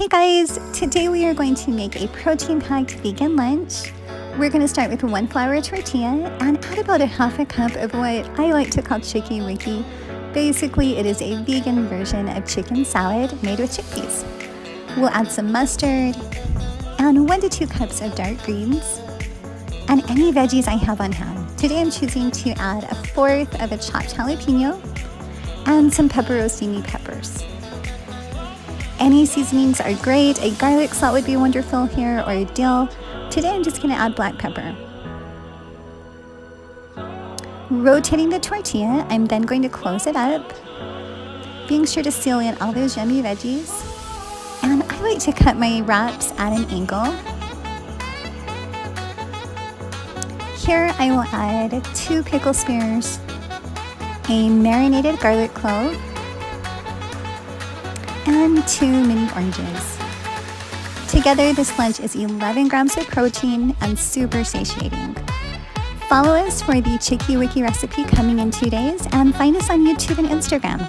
Hey guys, today we are going to make a protein-packed vegan lunch. We're going to start with 1 flour tortilla and add about a half a cup of what I like to call Chicki-Wicki. Basically, it is a vegan version of chicken salad made with chickpeas. We'll add some mustard and 1 to 2 cups of dark greens and any veggies I have on hand. Today I'm choosing to add 1/4 of a chopped jalapeno and some pepperoncini peppers. Any seasonings are great. A garlic salt would be wonderful here, or a dill. Today I'm just going to add black pepper. Rotating the tortilla, I'm then going to close it up, being sure to seal in all those yummy veggies. And I like to cut my wraps at an angle. Here I will add 2 pickle spears, a marinated garlic clove, and 2 mini oranges. Together, this lunch is 11 grams of protein and super satiating. Follow us for the Chicki-Wicki recipe coming in 2 days, and find us on YouTube and Instagram.